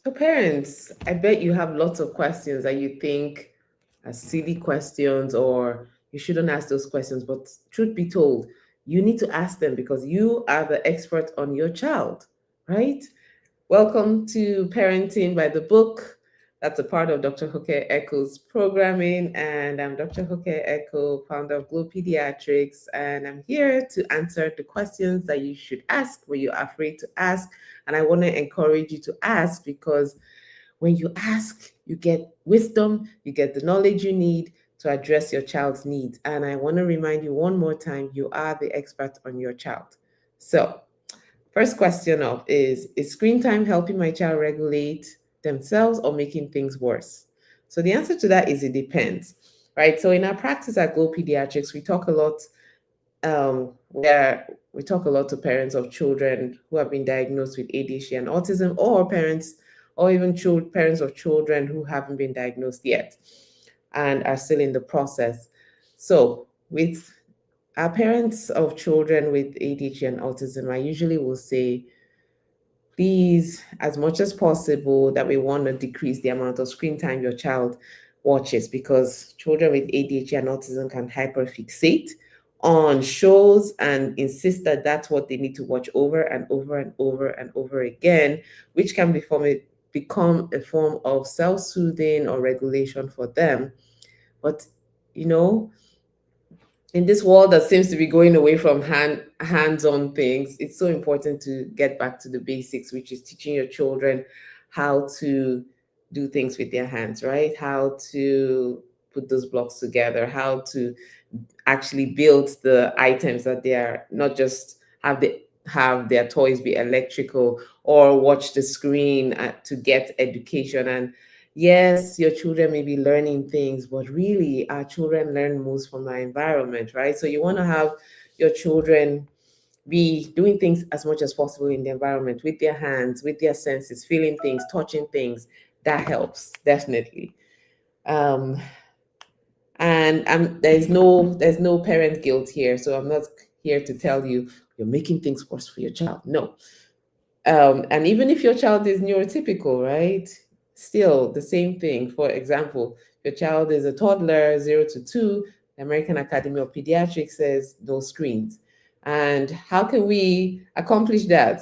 So parents, I bet you have lots of questions that you think are silly questions or you shouldn't ask those questions. But truth be told, you need to ask them because you are the expert on your child, right? Welcome to Parenting by the Book. That's a part of Dr. Hoke Echo's programming. And I'm Dr. Hoke Echo, founder of Glow Pediatrics. And I'm here to answer the questions that you should ask when you're afraid to ask. And I want to encourage you to ask because when you ask, you get wisdom, you get the knowledge you need to address your child's needs. And I want to remind you one more time you are the expert on your child. So, first question up is screen time helping my child regulate themselves or making things worse? So the answer to that is it depends, right? So in our practice at Glow Pediatrics, we talk a lot where we talk a lot to parents of children who have been diagnosed with ADHD and autism, or parents, or even parents of children who haven't been diagnosed yet and are still in the process. So with our parents of children with ADHD and autism, I usually will say, please, as much as possible, that we want to decrease the amount of screen time your child watches because children with ADHD and autism can hyperfixate on shows and insist that that's what they need to watch over and over and over and over again, which can become a form of self-soothing or regulation for them. But you know, in this world that seems to be going away from hands-on things, it's so important to get back to the basics, which is teaching your children how to do things with their hands, right? How to put those blocks together, how to actually build the items that they are, not just have their toys be electrical or watch the screen to get education. And yes, your children may be learning things, but really our children learn most from our environment, right? So you want to have your children be doing things as much as possible in the environment with their hands, with their senses, feeling things, touching things. That helps definitely. Um, and there's no parent guilt here, so I'm not here to tell you you're making things worse for your child. No. And even if your child is neurotypical, right? Still the same thing. For example, your child is a toddler, 0 to 2, the American Academy of Pediatrics says no screens. And how can we accomplish that?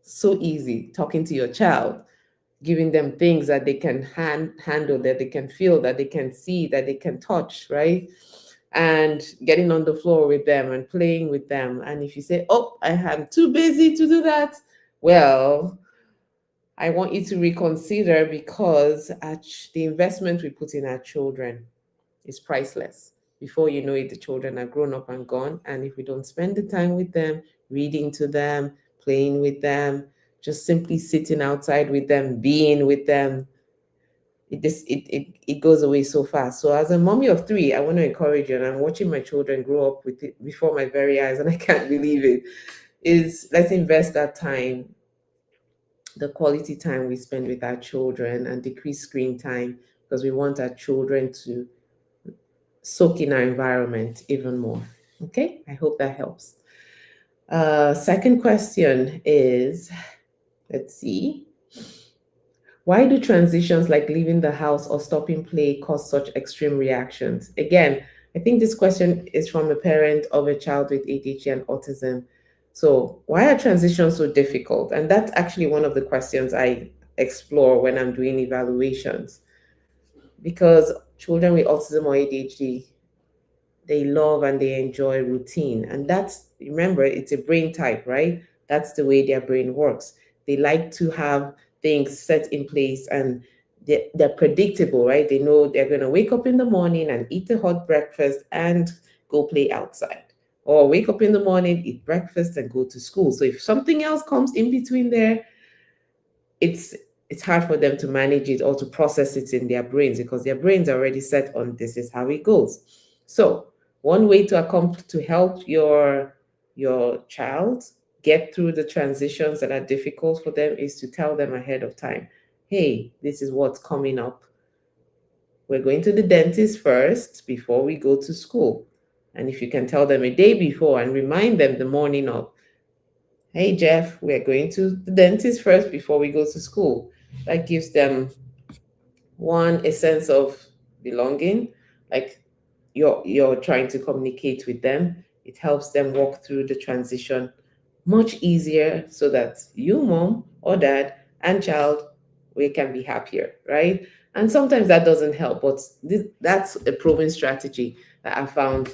So easy, talking to your child, giving them things that they can handle, that they can feel, that they can see, that they can touch, right? And getting on the floor with them and playing with them. And if you say, oh, I am too busy to do that, well, I want you to reconsider because the investment we put in our children is priceless. Before you know it, the children are grown up and gone. And if we don't spend the time with them, reading to them, playing with them, just simply sitting outside with them, being with them, it goes away so fast. So as a mommy of 3, I want to encourage you, and I'm watching my children grow up with it before my very eyes, and I can't believe it. Is let's invest that time, the quality time we spend with our children, and decrease screen time because we want our children to soak in our environment even more. Okay, I hope that helps. Second question is, let's see. Why do transitions like leaving the house or stopping play cause such extreme reactions? Again, I think this question is from a parent of a child with ADHD and autism. So, why are transitions so difficult? And that's actually one of the questions I explore when I'm doing evaluations. Because children with autism or ADHD, they love and they enjoy routine. And that's, remember, it's a brain type, right? That's the way their brain works. They like to have things set in place and they're predictable, right? They know they're going to wake up in the morning and eat a hot breakfast and go play outside. Or wake up in the morning, eat breakfast, and go to school. So if something else comes in between there, it's it's hard for them to manage it or to process it in their brains because their brains are already set on this is how it goes. So one way to help your child get through the transitions that are difficult for them is to tell them ahead of time, hey, this is what's coming up. We're going to the dentist first before we go to school. And if you can tell them a day before and remind them the morning of, hey, Jeff, we're going to the dentist first before we go to school. That gives them, one, a sense of belonging, like you're trying to communicate with them. It helps them walk through the transition much easier, so that you, mom or dad, and child, we can be happier, right? And sometimes that doesn't help, but that's a proven strategy that I found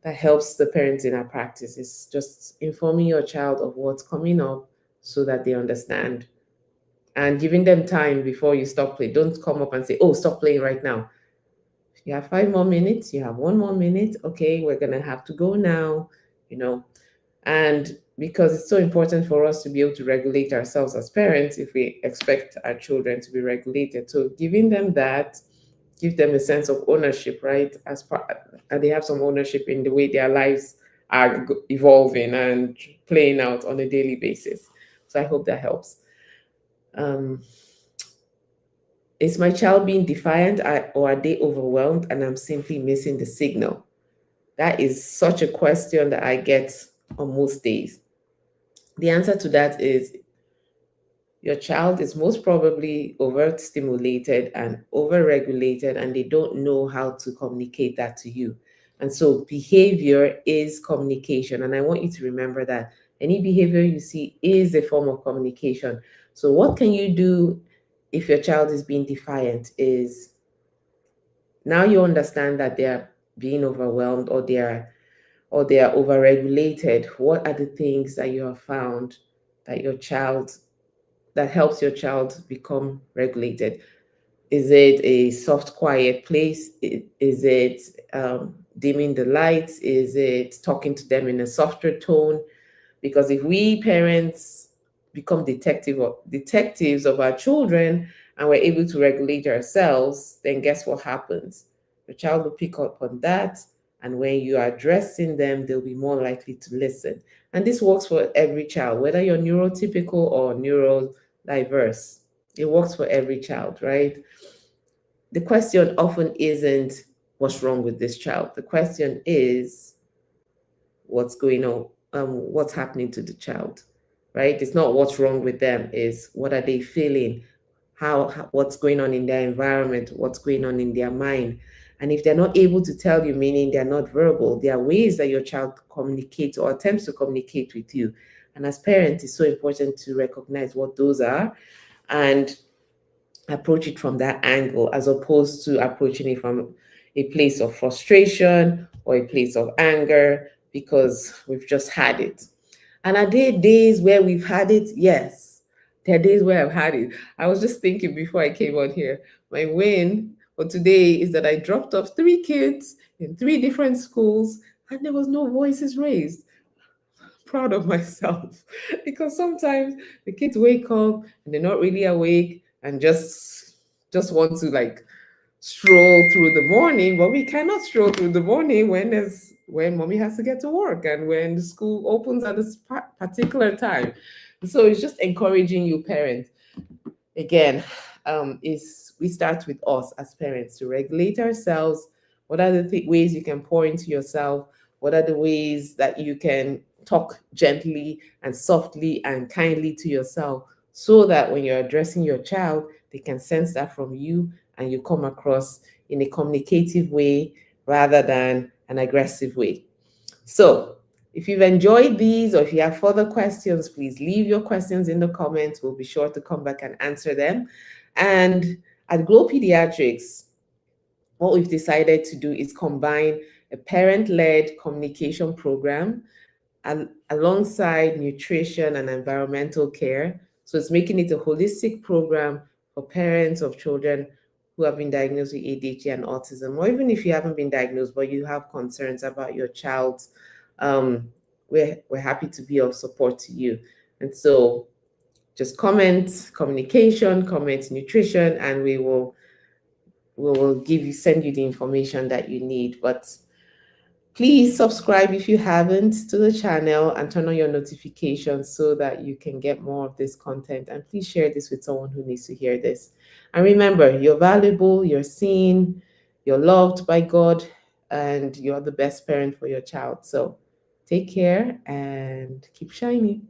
that helps the parents in our practice. Is just informing your child of what's coming up so that they understand, and giving them time before you stop playing. Don't come up and say, "Oh, stop playing right now. You have 5 more minutes. You have 1 more minute. Okay, we're gonna have to go now." You know, and because it's so important for us to be able to regulate ourselves as parents if we expect our children to be regulated. So giving them that, give them a sense of ownership, right? As part, and they have some ownership in the way their lives are evolving and playing out on a daily basis. So I hope that helps. Um, is my child being defiant, or are they overwhelmed and I'm simply missing the signal? That is such a question that I get on most days. The answer to that is your child is most probably overstimulated and overregulated, and they don't know how to communicate that to you. And so, behavior is communication. And I want you to remember that any behavior you see is a form of communication. So, what can you do if your child is being defiant? Is now you understand that they are being overwhelmed, or they are overregulated. What are the things that you have found that your child that helps your child become regulated? Is it a soft, quiet place? Is it dimming the lights? Is it talking to them in a softer tone? Because if we parents become detectives of our children, and we're able to regulate ourselves, then guess what happens? The child will pick up on that, and when you are addressing them, they'll be more likely to listen. And this works for every child, whether you're neurotypical or neurodiverse. It works for every child, right? The question often isn't what's wrong with this child. The question is what's going on, what's happening to the child, right? It's not what's wrong with them, is what are they feeling, what's going on in their environment, what's going on in their mind. And if they're not able to tell you, meaning they're not verbal, there are ways that your child communicates or attempts to communicate with you. And as parents, it's so important to recognize what those are and approach it from that angle, as opposed to approaching it from a place of frustration or a place of anger because we've just had it. And are there days where we've had it? Yes. There are days where I've had it. I was just thinking before I came on here, my win for today is that I dropped off 3 kids in 3 different schools and there was no voices raised. Proud of myself because sometimes the kids wake up and they're not really awake and just want to like stroll through the morning, but we cannot stroll through the morning when mommy has to get to work and when the school opens at this particular time. So it's just encouraging you parents again, is we start with us as parents to regulate ourselves. What are the ways you can pour into yourself? What are the ways that you can talk gently and softly and kindly to yourself, so that when you're addressing your child, they can sense that from you and you come across in a communicative way rather than an aggressive way. So, if you've enjoyed these or if you have further questions, please leave your questions in the comments. We'll be sure to come back and answer them. And at Glow Pediatrics, what we've decided to do is combine a parent-led communication program alongside nutrition and environmental care. So it's making it a holistic program for parents of children who have been diagnosed with ADHD and autism, or even if you haven't been diagnosed, but you have concerns about your child's, we're happy to be of support to you. And so just comment communication, comment nutrition, and we will send you the information that you need. But please subscribe if you haven't to the channel and turn on your notifications so that you can get more of this content. And please share this with someone who needs to hear this. And remember, you're valuable, you're seen, you're loved by God, and you're the best parent for your child. So take care and keep shining.